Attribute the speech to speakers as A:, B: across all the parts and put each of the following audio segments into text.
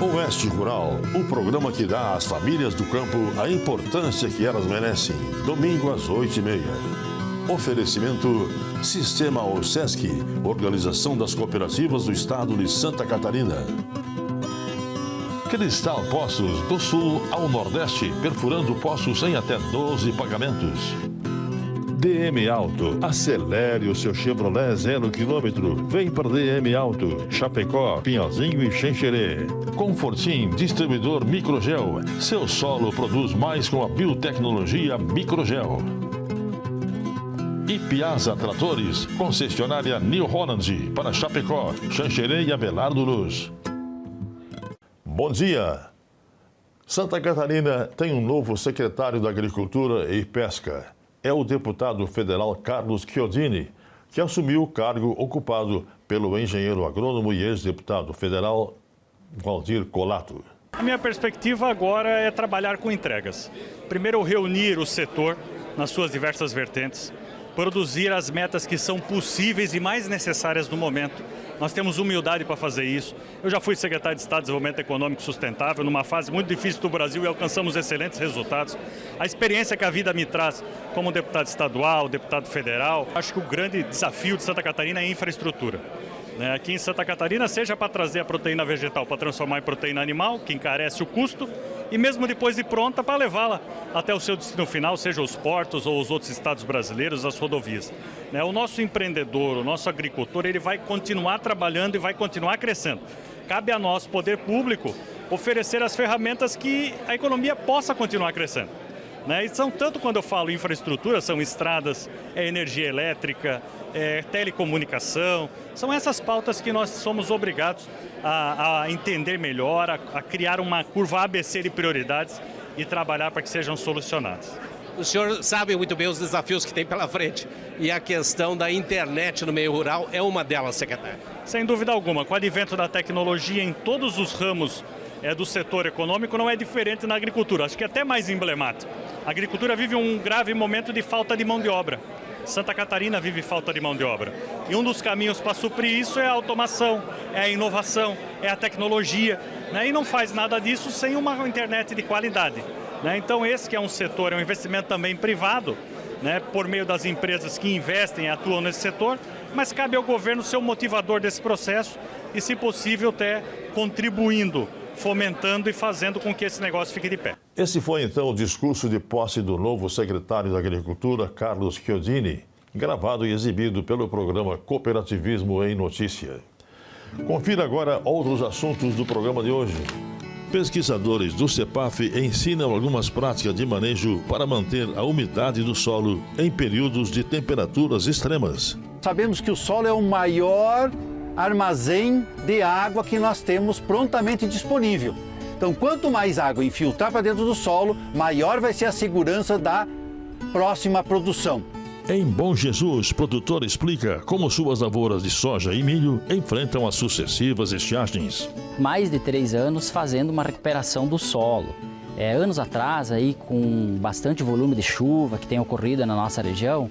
A: Oeste Rural, o programa que dá às famílias do campo a importância que elas merecem. Domingo às 8h30. Oferecimento Sistema OSESC, Organização das Cooperativas do Estado de Santa Catarina. Cristal Poços, do Sul ao Nordeste, perfurando poços em até 12 pagamentos. DM Auto, acelere o seu Chevrolet 0 km. Vem para DM Auto, Chapecó, Pinhalzinho e Xanxerê. Confortim, distribuidor Microgel. Seu solo produz mais com a biotecnologia Microgel. E Piazza Tratores, concessionária New Holland, para Chapecó, Xanxerê e Abelardo Luz. Bom dia! Santa Catarina tem um novo secretário da Agricultura e Pesca. É o deputado federal Carlos Chiodini, que assumiu o cargo ocupado pelo engenheiro agrônomo e ex-deputado federal Valdir Colato.
B: A minha perspectiva agora é trabalhar com entregas. Primeiro, reunir o setor nas suas diversas vertentes, produzir as metas que são possíveis e mais necessárias no momento. Nós temos humildade para fazer isso. Eu já fui secretário de Estado de Desenvolvimento Econômico Sustentável numa fase muito difícil do Brasil e alcançamos excelentes resultados. A experiência que a vida me traz como deputado estadual, deputado federal, acho que o grande desafio de Santa Catarina é a infraestrutura. Aqui em Santa Catarina, seja para trazer a proteína vegetal para transformar em proteína animal, que encarece o custo, e mesmo depois de pronta para levá-la até o seu destino final, seja os portos ou os outros estados brasileiros, as rodovias. O nosso empreendedor, o nosso agricultor, ele vai continuar trabalhando e vai continuar crescendo. Cabe a nós, poder público, oferecer as ferramentas que a economia possa continuar crescendo. E são tanto quando eu falo infraestrutura, são estradas, energia elétrica, telecomunicação, são essas pautas que nós somos obrigados a entender melhor, a criar uma curva ABC de prioridades e trabalhar para que sejam solucionadas.
C: O senhor sabe muito bem os desafios que tem pela frente e a questão da internet no meio rural é uma delas, secretário.
B: Sem dúvida alguma, com o advento da tecnologia em todos os ramos do setor econômico, não é diferente na agricultura, acho que é até mais emblemático. A agricultura vive um grave momento de falta de mão de obra. Santa Catarina vive falta de mão de obra. E um dos caminhos para suprir isso é a automação, é a inovação, é a tecnologia. E não faz nada disso sem uma internet de qualidade. Então esse que é um setor, é um investimento também privado, por meio das empresas que investem e atuam nesse setor, mas cabe ao governo ser o motivador desse processo e, se possível, até contribuindo, fomentando e fazendo com que esse negócio fique de pé.
A: Esse foi então o discurso de posse do novo secretário da Agricultura, Carlos Chiodini, gravado e exibido pelo programa Cooperativismo em Notícia. Confira agora outros assuntos do programa de hoje. Pesquisadores do CEPAF ensinam algumas práticas de manejo para manter a umidade do solo em períodos de temperaturas extremas.
D: Sabemos que o solo é o maior armazém de água que nós temos prontamente disponível. Então, quanto mais água infiltrar para dentro do solo, maior vai ser a segurança da próxima produção.
A: Em Bom Jesus, produtor explica como suas lavouras de soja e milho enfrentam as sucessivas estiagens.
E: Mais de 3 anos fazendo uma recuperação do solo. Anos atrás, aí, com bastante volume de chuva que tem ocorrido na nossa região,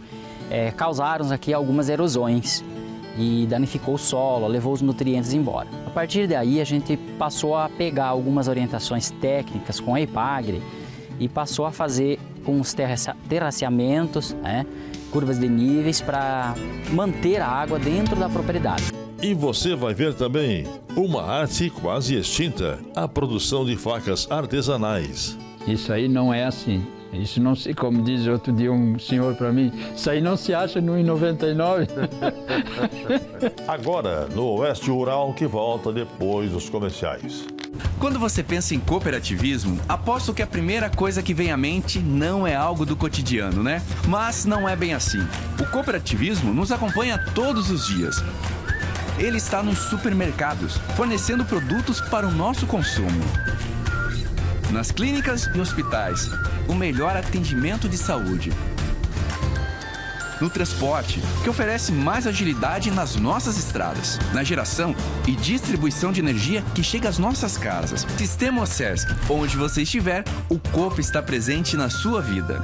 E: causaram aqui algumas erosões e danificou o solo, levou os nutrientes embora. A partir daí, a gente passou a pegar algumas orientações técnicas com a EPAGRE e passou a fazer com os terraceamentos, curvas de níveis para manter a água dentro da propriedade.
A: E você vai ver também uma arte quase extinta, a produção de facas artesanais.
F: Isso aí não é assim. Isso não se, como diz outro dia um senhor para mim, isso aí não se acha no 99.
A: Agora, no Oeste Rural, que volta depois dos comerciais.
G: Quando você pensa em cooperativismo, aposto que a primeira coisa que vem à mente não é algo do cotidiano, né? Mas não é bem assim. O cooperativismo nos acompanha todos os dias. Ele está nos supermercados, fornecendo produtos para o nosso consumo. Nas clínicas e hospitais, o melhor atendimento de saúde. No transporte, que oferece mais agilidade nas nossas estradas. Na geração e distribuição de energia que chega às nossas casas. Sistema OSESC, onde você estiver, o Coop está presente na sua vida.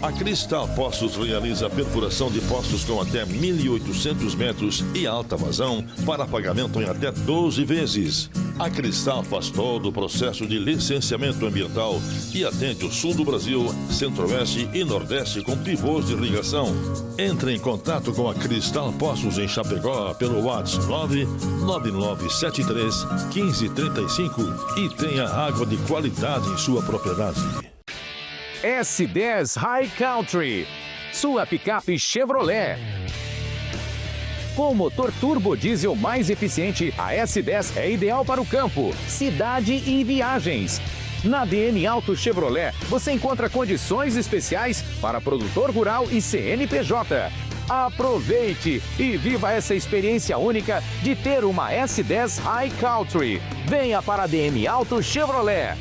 A: A Cristal Poços realiza perfuração de poços com até 1.800 metros e alta vazão para pagamento em até 12 vezes. A Cristal faz todo o processo de licenciamento ambiental e atende o sul do Brasil, centro-oeste e nordeste com pivôs de irrigação. Entre em contato com a Cristal Poços em Chapecó pelo WhatsApp 99973-1535 e tenha água de qualidade em sua propriedade.
H: S10 High Country, sua picape Chevrolet. Com o motor turbo diesel mais eficiente, a S10 é ideal para o campo, cidade e viagens. Na DM Auto Chevrolet, você encontra condições especiais para produtor rural e CNPJ. Aproveite e viva essa experiência única de ter uma S10 High Country. Venha para a DM Auto Chevrolet.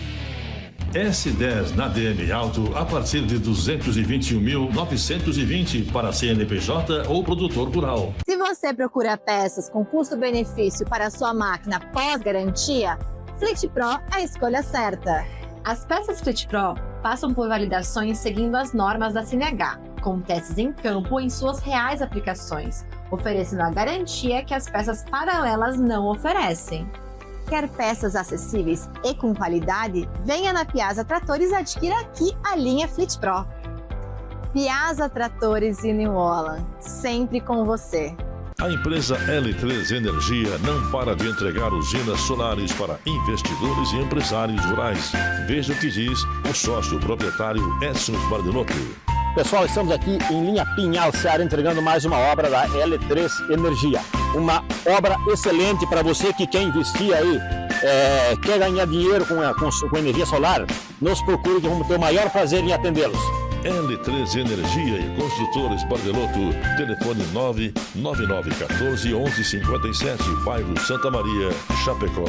A: S10 na DM Auto a partir de 221.920 para CNPJ ou produtor rural.
I: Se você procura peças com custo-benefício para a sua máquina pós-garantia, Fleet Pro é a escolha certa. As peças Fleet Pro passam por validações seguindo as normas da CNH, com testes em campo em suas reais aplicações, oferecendo a garantia que as peças paralelas não oferecem. Quer peças acessíveis e com qualidade? Venha na Piazza Tratores e adquira aqui a linha Fleet Pro. Piazza Tratores e New Holland, sempre com você.
A: A empresa L3 Energia não para de entregar usinas solares para investidores e empresários rurais. Veja o que diz o sócio proprietário Edson Bardelotto.
J: Pessoal, estamos aqui em Linha Pinhal, Ceará, entregando mais uma obra da L3 Energia. Uma obra excelente para você que quer investir aí, quer ganhar dinheiro com energia solar. Nos procure que vamos ter o maior prazer em atendê-los.
A: L3 Energia e Construtores Bardelotto, telefone 99914-1157, bairro Santa Maria, Chapecó.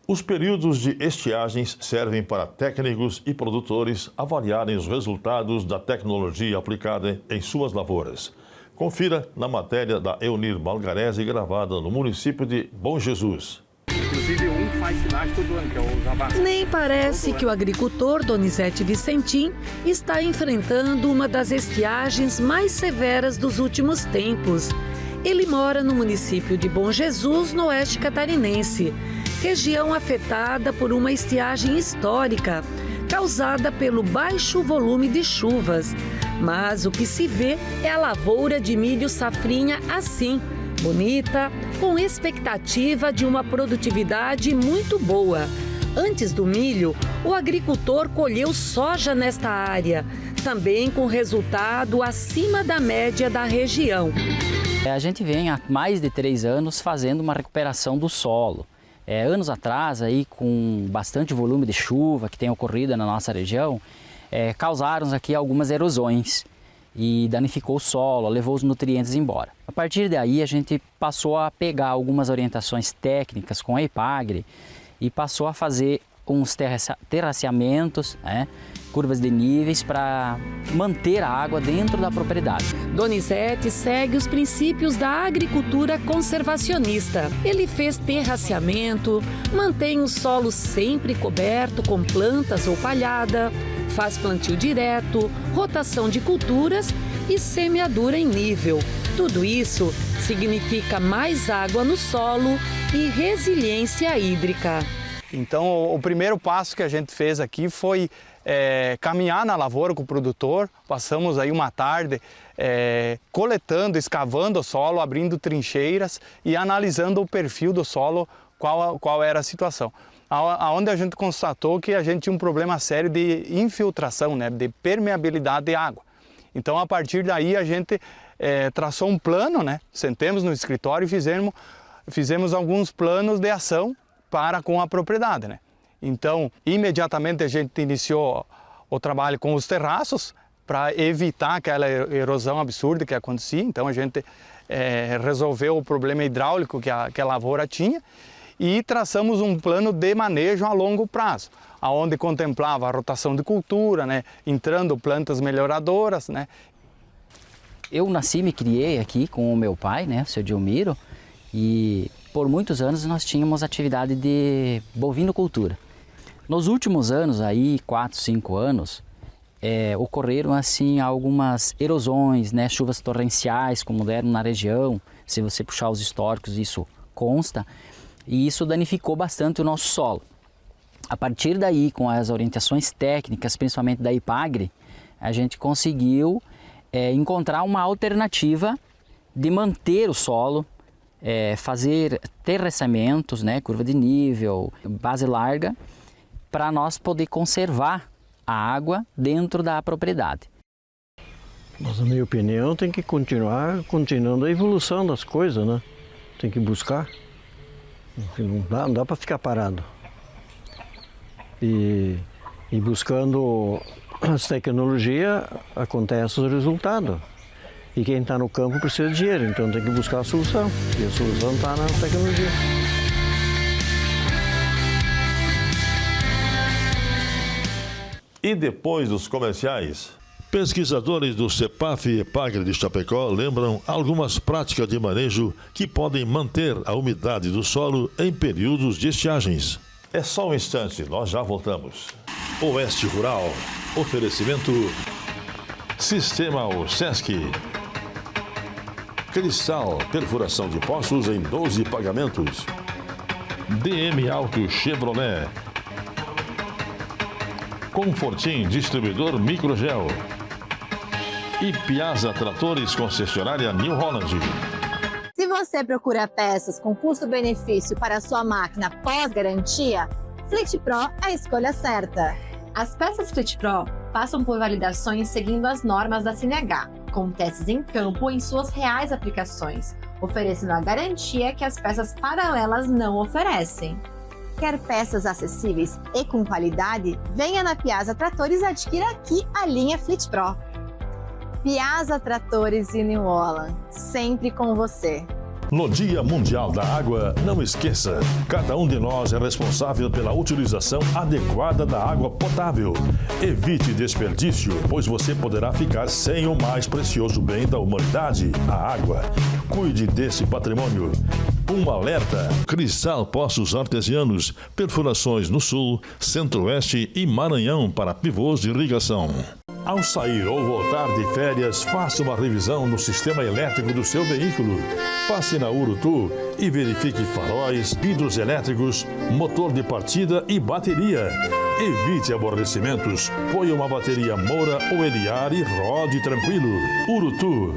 A: Os períodos de estiagens servem para técnicos e produtores avaliarem os resultados da tecnologia aplicada em suas lavouras. Confira na matéria da Eunir Malgarese, gravada no município de Bom Jesus.
K: Inclusive, um faz sinais todo ano, que é o Zabasco.
L: Nem parece que o agricultor Donizete Vicentim está enfrentando uma das estiagens mais severas dos últimos tempos. Ele mora no município de Bom Jesus, no oeste catarinense, região afetada por uma estiagem histórica, causada pelo baixo volume de chuvas. Mas o que se vê é a lavoura de milho safrinha assim, bonita, com expectativa de uma produtividade muito boa. Antes do milho, o agricultor colheu soja nesta área, também com resultado acima da média da região.
E: A gente vem há mais de 3 anos fazendo uma recuperação do solo. Anos atrás, aí, com bastante volume de chuva que tem ocorrido na nossa região, causaram aqui algumas erosões e danificou o solo, levou os nutrientes embora. A partir daí, a gente passou a pegar algumas orientações técnicas com a Epagre e passou a fazer uns terraceamentos, curvas de níveis para manter a água dentro da propriedade.
L: Donizete segue os princípios da agricultura conservacionista. Ele fez terraceamento, mantém o solo sempre coberto com plantas ou palhada, faz plantio direto, rotação de culturas e semeadura em nível. Tudo isso significa mais água no solo e resiliência hídrica.
K: Então, o primeiro passo que a gente fez aqui foi caminhar na lavoura com o produtor. Passamos aí uma tarde coletando, escavando o solo, abrindo trincheiras e analisando o perfil do solo, qual era a situação. Onde a gente constatou que a gente tinha um problema sério de infiltração, de permeabilidade de água. Então, a partir daí, a gente traçou um plano, sentamos no escritório e fizemos alguns planos de ação para com a propriedade. Então, imediatamente a gente iniciou o trabalho com os terraços para evitar aquela erosão absurda que acontecia. Então, a gente resolveu o problema hidráulico que a lavoura tinha e traçamos um plano de manejo a longo prazo, onde contemplava a rotação de cultura, entrando plantas melhoradoras.
E: Eu nasci e me criei aqui com o meu pai, o seu Dilmiro, e por muitos anos nós tínhamos atividade de bovinocultura. Nos últimos anos, aí 4, 5 anos, ocorreram assim algumas erosões, né, chuvas torrenciais como deram na região. Se você puxar os históricos, isso consta, e isso danificou bastante o nosso solo. A partir daí, com as orientações técnicas, principalmente da IPAGRE, a gente conseguiu encontrar uma alternativa de manter o solo, fazer terraçamentos, né, curva de nível, base larga, para nós poder conservar a água dentro da propriedade.
M: Mas, na minha opinião, tem que continuando a evolução das coisas, né? Tem que buscar. Não dá para ficar parado. E buscando as tecnologias, acontece os resultados. E quem está no campo precisa de dinheiro, então tem que buscar a solução. E a solução está na tecnologia.
A: E depois dos comerciais, pesquisadores do CEPAF e EPAGRE de Chapecó lembram algumas práticas de manejo que podem manter a umidade do solo em períodos de estiagens. É só um instante, nós já voltamos. Oeste Rural, oferecimento Sistema OSESC. Cristal, perfuração de poços em 12 pagamentos. DM Auto Chevrolet. Confortim, distribuidor Microgel. E Piazza Tratores, concessionária New Holland.
I: Se você procura peças com custo-benefício para a sua máquina pós-garantia, FleetPro é a escolha certa. As peças FleetPro passam por validações seguindo as normas da CNH, com testes em campo em suas reais aplicações, oferecendo a garantia que as peças paralelas não oferecem. Quer peças acessíveis e com qualidade? Venha na Piazza Tratores e adquira aqui a linha FleetPro. Piazza Tratores e New Holland, sempre com você.
A: No Dia Mundial da Água, não esqueça, cada um de nós é responsável pela utilização adequada da água potável. Evite desperdício, pois você poderá ficar sem o mais precioso bem da humanidade, a água. Cuide desse patrimônio. Um alerta: Cristal Poços Artesianos, perfurações no Sul, Centro-Oeste e Maranhão para pivôs de irrigação. Ao sair ou voltar de férias, faça uma revisão no sistema elétrico do seu veículo. Passe na Urutu e verifique faróis, vidros elétricos, motor de partida e bateria. Evite aborrecimentos, ponha uma bateria Moura ou Eliar e rode tranquilo. Urutu.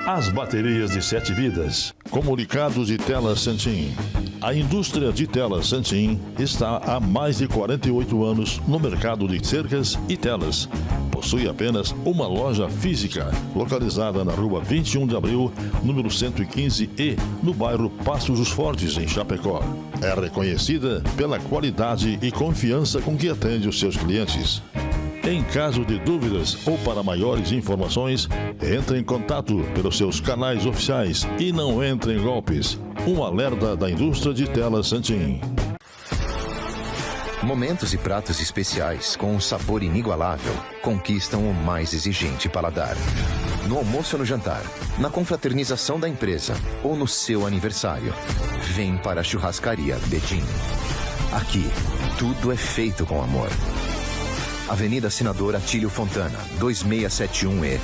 A: As baterias de 7 vidas. Comunicados de Telas Santim. A indústria de telas Santim está há mais de 48 anos no mercado de cercas e telas. Possui apenas uma loja física, localizada na rua 21 de abril, número 115E, no bairro Passos dos Fortes, em Chapecó. É reconhecida pela qualidade e confiança com que atende os seus clientes. Em caso de dúvidas ou para maiores informações, entre em contato pelos seus canais oficiais e não entre em golpes. Um alerta da indústria de telas Santim.
N: Momentos e pratos especiais com um sabor inigualável conquistam o mais exigente paladar. No almoço ou no jantar, na confraternização da empresa ou no seu aniversário, vem para a Churrascaria Bedim. Aqui, tudo é feito com amor. Avenida Senador Atílio Fontana, 2671E,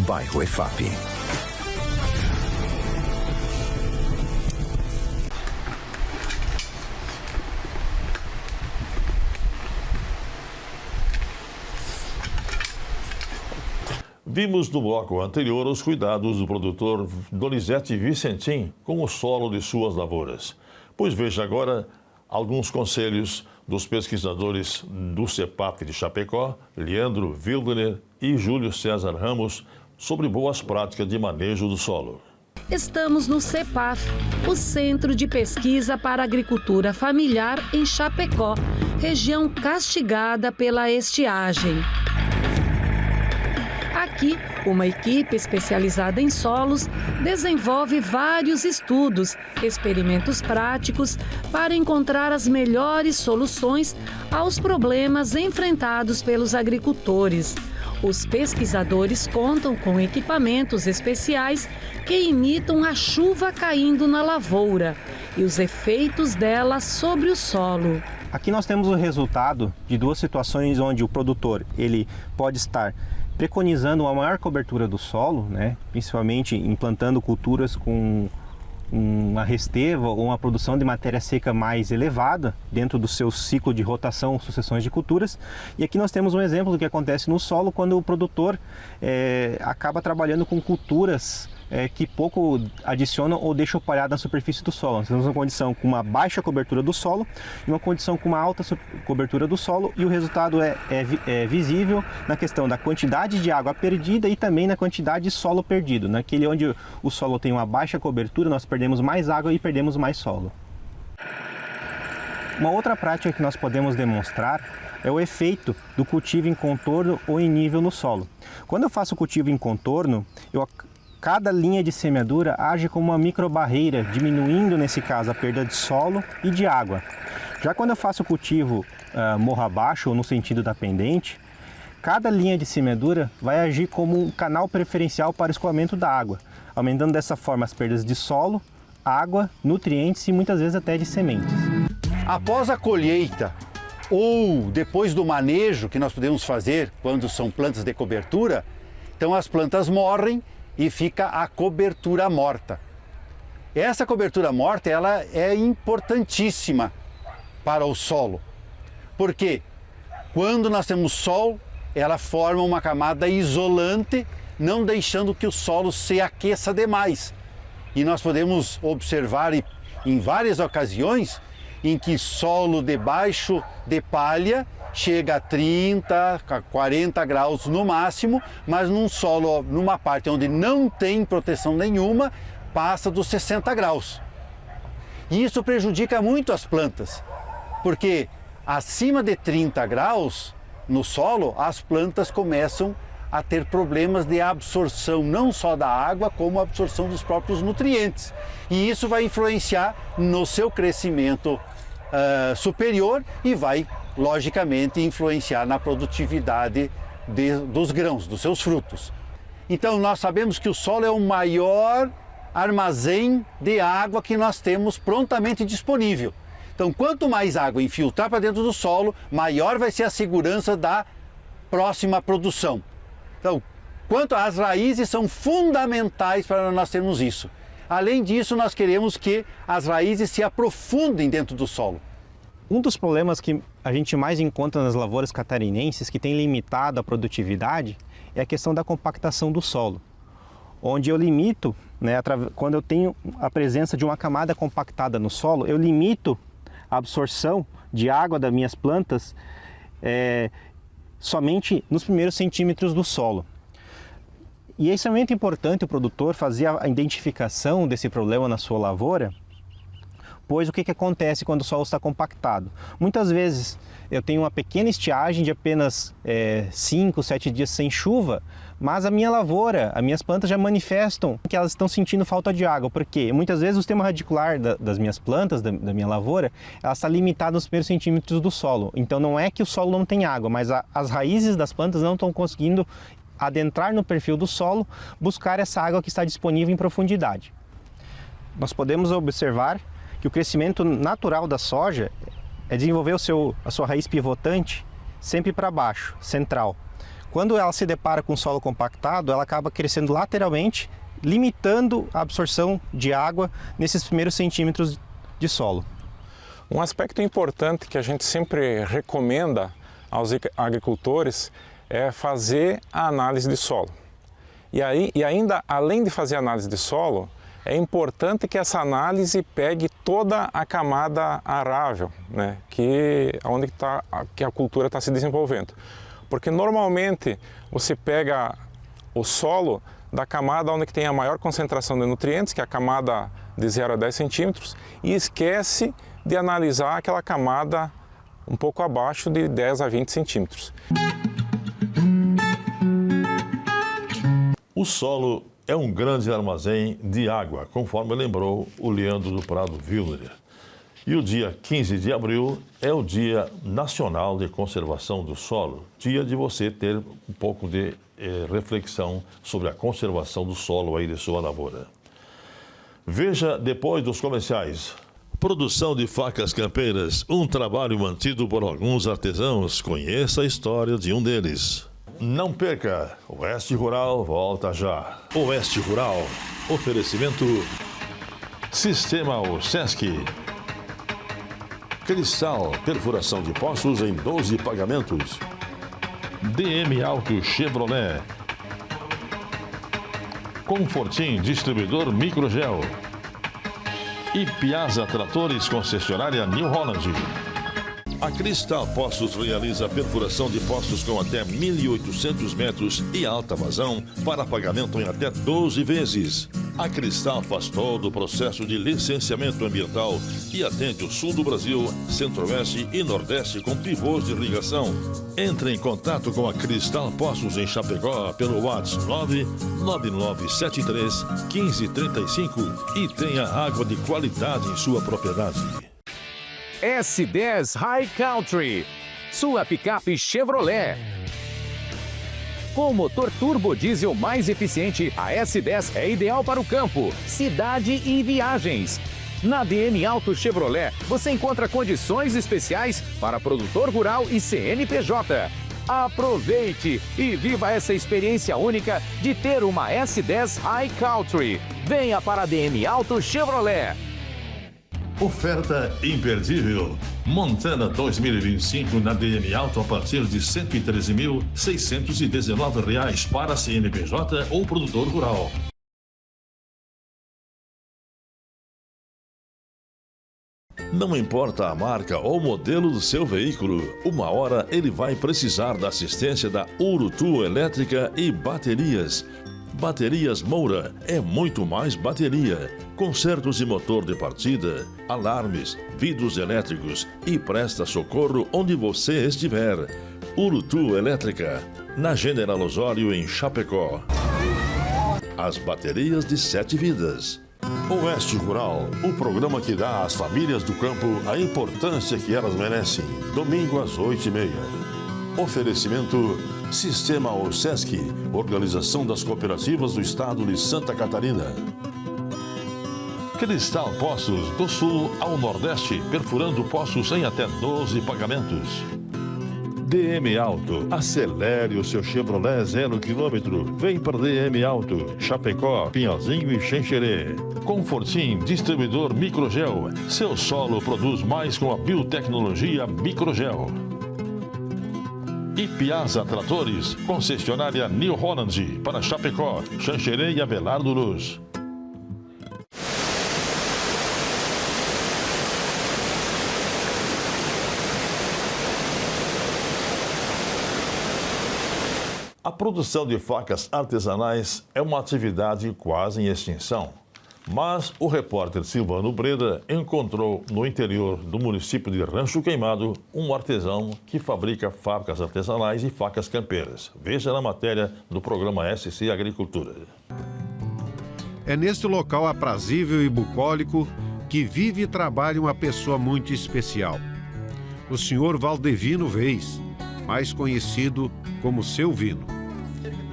N: bairro EFAP.
A: Vimos no bloco anterior os cuidados do produtor Donizete Vicentim com o solo de suas lavouras. Pois veja agora alguns conselhos dos pesquisadores do CEPAF de Chapecó, Leandro Wildner e Júlio César Ramos, sobre boas práticas de manejo do solo.
L: Estamos no CEPAF, o Centro de Pesquisa para Agricultura Familiar em Chapecó, região castigada pela estiagem. Aqui, uma equipe especializada em solos desenvolve vários estudos, experimentos práticos para encontrar as melhores soluções aos problemas enfrentados pelos agricultores. Os pesquisadores contam com equipamentos especiais que imitam a chuva caindo na lavoura e os efeitos dela sobre o solo.
O: Aqui nós temos o resultado de duas situações onde o produtor ele pode estar preconizando uma maior cobertura do solo, né? Principalmente implantando culturas com uma resteva ou uma produção de matéria seca mais elevada dentro do seu ciclo de rotação ou sucessões de culturas. E aqui nós temos um exemplo do que acontece no solo quando o produtor acaba trabalhando com culturas que pouco adicionam ou deixam palhada na superfície do solo. Nós temos uma condição com uma baixa cobertura do solo e uma condição com uma alta cobertura do solo, e o resultado é visível na questão da quantidade de água perdida e também na quantidade de solo perdido. Naquele onde o solo tem uma baixa cobertura, nós perdemos mais água e perdemos mais solo. Uma outra prática que nós podemos demonstrar é o efeito do cultivo em contorno ou em nível no solo. Quando eu faço cultivo em contorno, cada linha de semeadura age como uma microbarreira, diminuindo, nesse caso, a perda de solo e de água. Já quando eu faço cultivo morro abaixo ou no sentido da pendente, cada linha de semeadura vai agir como um canal preferencial para o escoamento da água, aumentando dessa forma as perdas de solo, água, nutrientes e muitas vezes até de sementes.
D: Após a colheita ou depois do manejo que nós podemos fazer quando são plantas de cobertura, então as plantas morrem e fica a cobertura morta. Essa cobertura morta ela é importantíssima para o solo, porque quando nós temos sol, ela forma uma camada isolante, não deixando que o solo se aqueça demais. E nós podemos observar em várias ocasiões em que solo debaixo de palha chega a 30, a 40 graus no máximo, mas num solo, numa parte onde não tem proteção nenhuma, passa dos 60 graus. E isso prejudica muito as plantas, porque acima de 30 graus no solo, as plantas começam a ter problemas de absorção, não só da água, como a absorção dos próprios nutrientes. E isso vai influenciar no seu crescimento superior e vai, logicamente, influenciar na produtividade dos grãos, dos seus frutos. Então nós sabemos que o solo é o maior armazém de água que nós temos prontamente disponível. Então quanto mais água infiltrar para dentro do solo, maior vai ser a segurança da próxima produção. Então, as raízes são fundamentais para nós termos isso. Além disso, nós queremos que as raízes se aprofundem dentro do solo.
O: Um dos problemas que a gente mais encontra nas lavouras catarinenses, que tem limitado a produtividade, é a questão da compactação do solo. Onde eu limito, quando eu tenho a presença de uma camada compactada no solo, eu limito a absorção de água das minhas plantas somente nos primeiros centímetros do solo. E é extremamente importante o produtor fazer a identificação desse problema na sua lavoura, pois o que acontece quando o solo está compactado? Muitas vezes eu tenho uma pequena estiagem de apenas 5, 7 dias sem chuva, mas a minha lavoura, as minhas plantas já manifestam que elas estão sentindo falta de água, porque muitas vezes o sistema radicular das minhas plantas, da minha lavoura, ela está limitada nos primeiros centímetros do solo. Então não é que o solo não tem água, mas as raízes das plantas não estão conseguindo adentrar no perfil do solo, buscar essa água que está disponível em profundidade. Nós podemos observar que o crescimento natural da soja é desenvolver a sua raiz pivotante sempre para baixo, central. Quando ela se depara com o solo compactado, ela acaba crescendo lateralmente, limitando a absorção de água nesses primeiros centímetros de solo.
P: Um aspecto importante que a gente sempre recomenda aos agricultores é fazer a análise de solo. E ainda, além de fazer a análise de solo, é importante que essa análise pegue toda a camada arável, onde que a cultura está se desenvolvendo. Porque normalmente você pega o solo da camada onde tem a maior concentração de nutrientes, que é a camada de 0 a 10 centímetros, e esquece de analisar aquela camada um pouco abaixo de 10 a 20 centímetros.
A: O solo é um grande armazém de água, conforme lembrou o Leandro do Prado Wilner. E o dia 15 de abril é o Dia Nacional de Conservação do Solo, dia de você ter um pouco de reflexão sobre a conservação do solo aí de sua lavoura. Veja depois dos comerciais Produção de facas campeiras, um trabalho mantido por alguns artesãos. Conheça a história de um deles. Não perca, Oeste Rural volta já. Oeste Rural, oferecimento Sistema Sesc. Cristal, perfuração de poços em 12 pagamentos. DM Auto Chevrolet. Confortim, distribuidor Microgel. E Piazza Tratores, concessionária New Holland. A Cristal Poços realiza perfuração de poços com até 1.800 metros e alta vazão para pagamento em até 12 vezes. A Cristal faz todo o processo de licenciamento ambiental e atende o sul do Brasil, centro-oeste e nordeste com pivôs de irrigação. Entre em contato com a Cristal Poços em Chapecó pelo WhatsApp 99973-1535 e tenha água de qualidade em sua propriedade.
H: S10 High Country, sua picape Chevrolet. Com motor turbo diesel mais eficiente, a S10 é ideal para o campo, cidade e viagens. Na DM Auto Chevrolet, você encontra condições especiais para produtor rural e CNPJ. Aproveite e viva essa experiência única de ter uma S10 High Country. Venha para a DM Auto Chevrolet.
A: Oferta imperdível. Montana 2025 na DM Auto a partir de R$ 113.619 para CNPJ ou produtor rural. Não importa a marca ou modelo do seu veículo, uma hora ele vai precisar da assistência da Urutu Elétrica e Baterias. Baterias Moura é muito mais bateria. Consertos de motor de partida, alarmes, vidros elétricos e presta socorro onde você estiver. Urutu Elétrica, na General Osório em Chapecó. As baterias de 7 vidas. Oeste Rural, o programa que dá às famílias do campo a importância que elas merecem. Domingo às 8h30. Oferecimento Sistema Sesc, Organização das Cooperativas do Estado de Santa Catarina. Cristal Poços, do sul ao nordeste, perfurando poços em até 12 pagamentos. DM Auto, acelere o seu Chevrolet 0 km. Vem para DM Auto, Chapecó, Pinhalzinho e Xanxerê. Confortim, distribuidor Microgel. Seu solo produz mais com a biotecnologia Microgel. E Piazza Tratores, concessionária New Holland, para Chapecó, Xanxerê e Abelardo Luz. A produção de facas artesanais é uma atividade quase em extinção. Mas o repórter Silvano Breda encontrou no interior do município de Rancho Queimado um artesão que fabrica facas artesanais e facas campeiras. Veja na matéria do programa SC Agricultura.
Q: É neste local aprazível e bucólico que vive e trabalha uma pessoa muito especial. O senhor Valdevino Reis, mais conhecido como Seu Vino.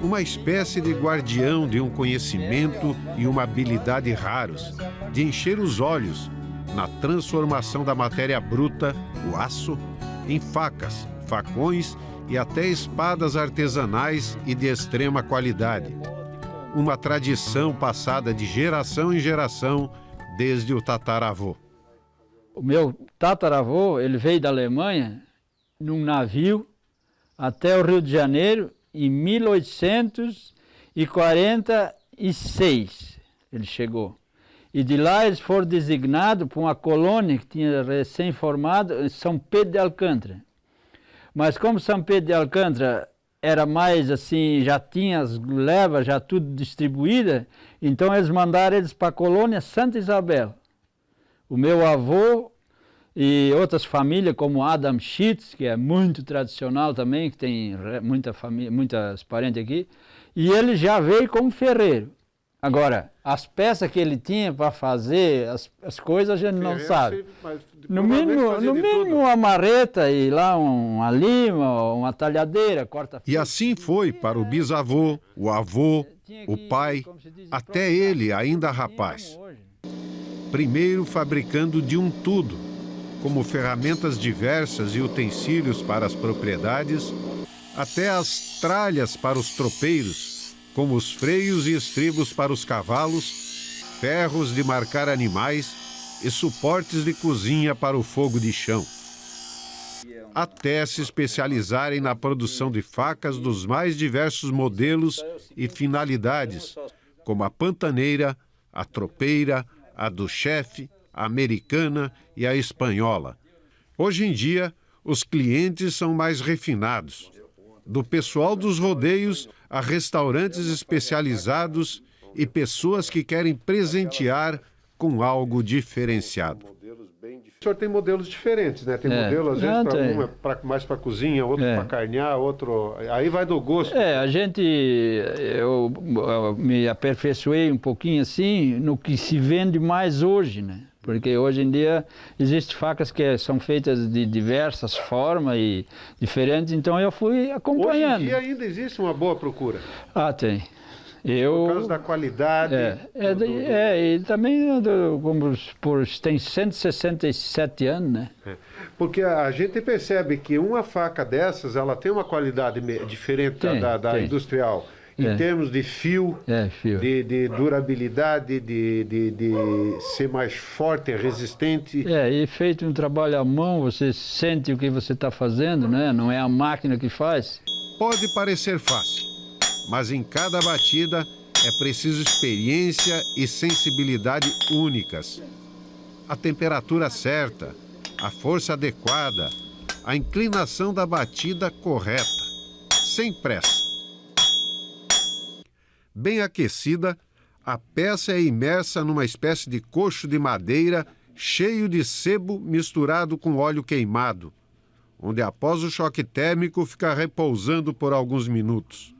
Q: Uma espécie de guardião de um conhecimento e uma habilidade raros, de encher os olhos na transformação da matéria bruta, o aço, em facas, facões e até espadas artesanais e de extrema qualidade. Uma tradição passada de geração em geração desde o tataravô.
F: O meu tataravô, ele veio da Alemanha num navio até o Rio de Janeiro em 1846. Ele chegou. E de lá eles foram designados para uma colônia que tinha recém-formado, São Pedro de Alcântara. Mas como São Pedro de Alcântara era mais assim, já tinha as levas, já tudo distribuída, então eles mandaram eles para a colônia Santa Isabel. O meu avô e outras famílias, como Adam Schitz, que é muito tradicional também, que tem muitas parentes aqui, e ele já veio como ferreiro. Agora, as peças que ele tinha para fazer, as coisas a gente não sabe. No mínimo uma marreta e lá uma lima, uma talhadeira, corta.
Q: E assim foi para o bisavô, o avô, o pai, até ele ainda rapaz. primeiro fabricando de um tudo, como ferramentas diversas e utensílios para as propriedades, até as tralhas para os tropeiros, como os freios e estribos para os cavalos, ferros de marcar animais e suportes de cozinha para o fogo de chão. Até se especializarem na produção de facas dos mais diversos modelos e finalidades, como a pantaneira, a tropeira, a do chefe, a americana e a espanhola. Hoje em dia, os clientes são mais refinados, do pessoal dos rodeios a restaurantes especializados e pessoas que querem presentear com algo diferenciado. O senhor tem modelos diferentes, né? Tem modelo, às vezes, mais para cozinha, outro para carnear, outro... Aí vai do gosto.
F: Eu me aperfeiçoei um pouquinho assim no que se vende mais hoje, né? Porque hoje em dia existem facas que são feitas de diversas formas e diferentes, então eu fui acompanhando.
Q: Hoje em dia ainda existe uma boa procura?
F: Tem.
Q: Por causa da qualidade.
F: E também tem 167 anos, né?
Q: Porque a gente percebe que uma faca dessas, ela tem uma qualidade diferente da industrial. Em termos de fio, de durabilidade, de ser mais forte, resistente.
F: E feito um trabalho à mão, você sente o que você está fazendo, né? Não é a máquina que faz.
Q: Pode parecer fácil, mas em cada batida é preciso experiência e sensibilidade únicas. A temperatura certa, a força adequada, a inclinação da batida correta, sem pressa. Bem aquecida, a peça é imersa numa espécie de coxo de madeira cheio de sebo misturado com óleo queimado, onde após o choque térmico fica repousando por alguns minutos.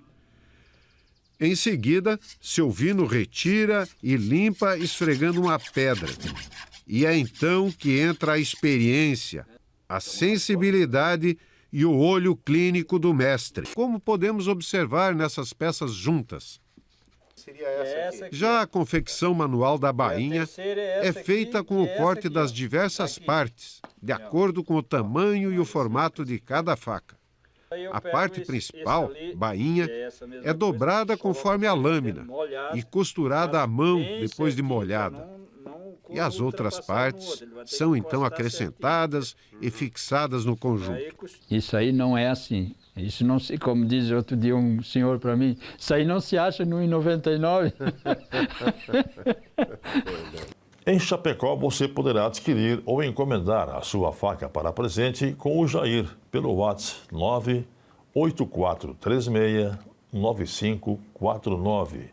Q: Em seguida, seu vino retira e limpa esfregando uma pedra. E é então que entra a experiência, a sensibilidade e o olho clínico do mestre. Como podemos observar nessas peças juntas? Já a confecção manual da bainha é feita com o corte das diversas partes, de acordo com o tamanho e o formato de cada faca. A parte principal, bainha, é dobrada conforme a lâmina e costurada à mão depois de molhada. E as outras partes são então acrescentadas e fixadas no conjunto.
F: Isso aí não é assim. Isso não se, como diz outro dia um senhor para mim, isso aí não se acha no 1,99.
A: Em Chapecó, você poderá adquirir ou encomendar a sua faca para presente com o Jair pelo WhatsApp 984369549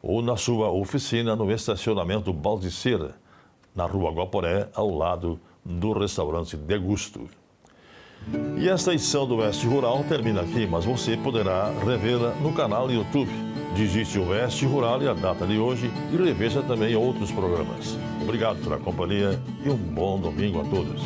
A: ou na sua oficina no estacionamento Baldiceira, na Rua Guaporé, ao lado do restaurante Degusto. E esta edição do Oeste Rural termina aqui, mas você poderá revê-la no canal do YouTube. Digite o Oeste Rural e a data de hoje e reveja também outros programas. Obrigado pela companhia e um bom domingo a todos.